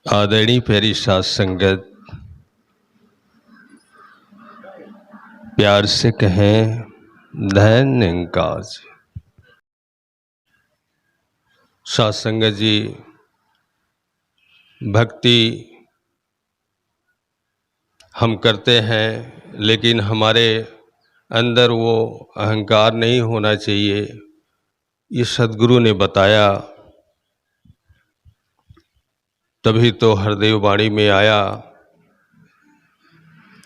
आदरणीय प्यारी साध संगत, प्यार से कहें धन्य निरंकार जी। साध संगत जी, भक्ति हम करते हैं लेकिन हमारे अंदर वो अहंकार नहीं होना चाहिए। ये सद्गुरु ने बताया, तभी तो हरदेव वाणी में आया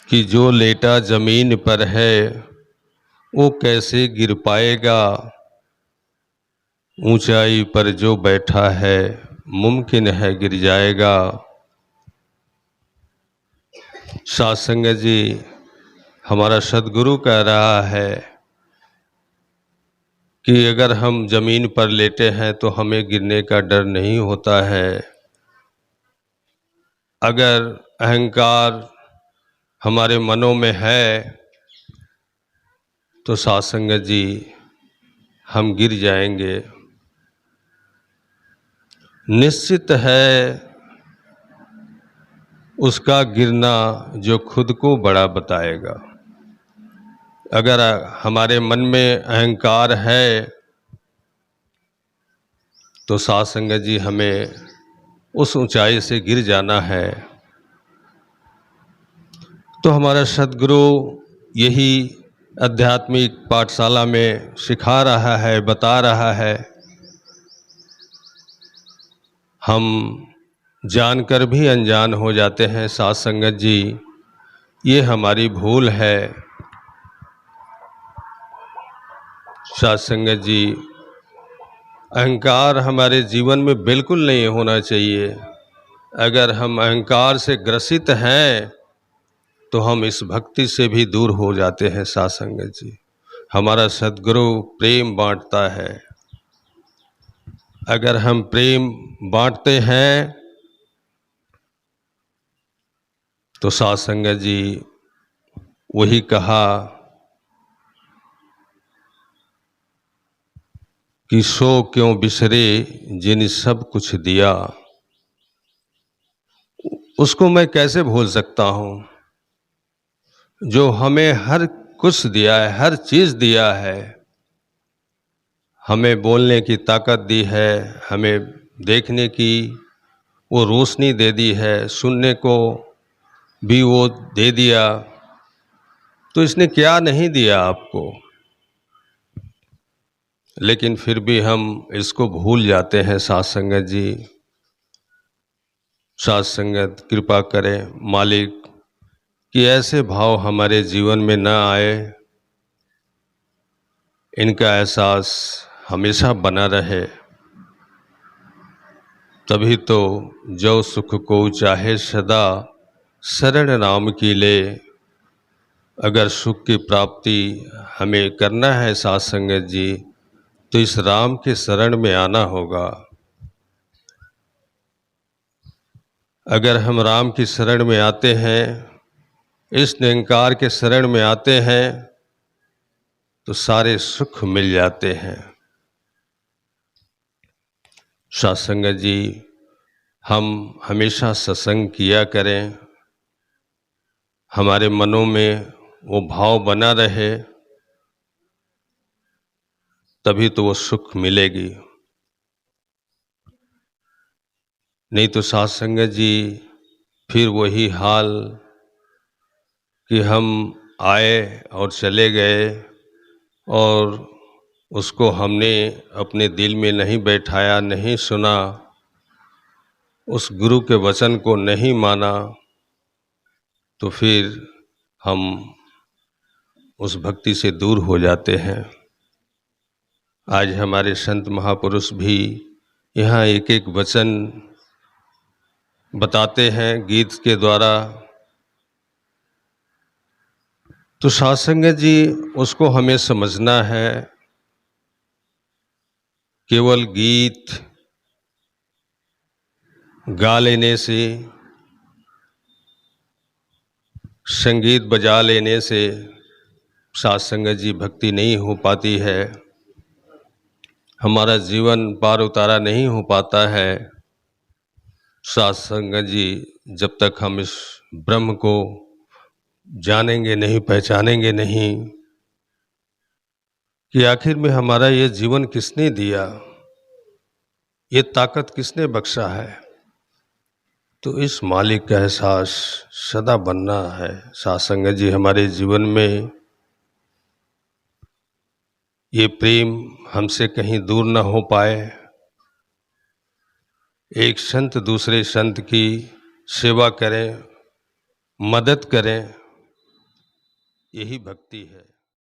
कि जो लेटा जमीन पर है वो कैसे गिर पाएगा, ऊंचाई पर जो बैठा है मुमकिन है गिर जाएगा। साध संगत जी, हमारा सद्गुरु कह रहा है कि अगर हम जमीन पर लेटे हैं तो हमें गिरने का डर नहीं होता है। अगर अहंकार हमारे मनों में है तो साध संगत जी हम गिर जाएंगे। निश्चित है उसका गिरना जो खुद को बड़ा बताएगा। अगर हमारे मन में अहंकार है तो साध संगत जी हमें उस ऊंचाई से गिर जाना है। तो हमारा सद्गुरु यही आध्यात्मिक पाठशाला में सिखा रहा है, बता रहा है। हम जानकर भी अनजान हो जाते हैं साध संगत जी, ये हमारी भूल है। साध संगत जी, अहंकार हमारे जीवन में बिल्कुल नहीं होना चाहिए। अगर हम अहंकार से ग्रसित हैं तो हम इस भक्ति से भी दूर हो जाते हैं। साध संगत जी, हमारा सद्गुरु प्रेम बांटता है। अगर हम प्रेम बांटते हैं तो साध संगत जी वही कहा कि सो क्यों बिसरे जिन सब कुछ दिया। उसको मैं कैसे भूल सकता हूँ जो हमें हर कुछ दिया है, हर चीज़ दिया है। हमें बोलने की ताकत दी है, हमें देखने की वो रोशनी दे दी है, सुनने को भी वो दे दिया। तो इसने क्या नहीं दिया आपको, लेकिन फिर भी हम इसको भूल जाते हैं। साध संगत जी, साध संगत कृपा करें मालिक कि ऐसे भाव हमारे जीवन में न आए, इनका एहसास हमेशा बना रहे। तभी तो जो सुख को चाहे सदा शरण नाम की ले। अगर सुख की प्राप्ति हमें करना है साध संगत जी, तो इस राम के शरण में आना होगा। अगर हम राम की शरण में आते हैं, इस निरंकार के शरण में आते हैं, तो सारे सुख मिल जाते हैं। साध संगत जी, हम हमेशा सत्संग किया करें, हमारे मनों में वो भाव बना रहे, तभी तो वो सुख मिलेगी। नहीं तो साध संगत जी फिर वही हाल कि हम आए और चले गए और उसको हमने अपने दिल में नहीं बैठाया, नहीं सुना, उस गुरु के वचन को नहीं माना, तो फिर हम उस भक्ति से दूर हो जाते हैं। आज हमारे संत महापुरुष भी यहाँ एक एक वचन बताते हैं गीत के द्वारा। तो साध संगत जी उसको हमें समझना है। केवल गीत गा लेने से, संगीत बजा लेने से साध संगत जी भक्ति नहीं हो पाती है, हमारा जीवन पार उतारा नहीं हो पाता है। साथ संगत जी, जब तक हम इस ब्रह्म को जानेंगे नहीं, पहचानेंगे नहीं कि आखिर में हमारा ये जीवन किसने दिया, ये ताकत किसने बख्शा है, तो इस मालिक का एहसास सदा बनना है। साथ संगत जी, हमारे जीवन में ये प्रेम हमसे कहीं दूर न हो पाए। एक संत दूसरे संत की सेवा करें, मदद करें, यही भक्ति है।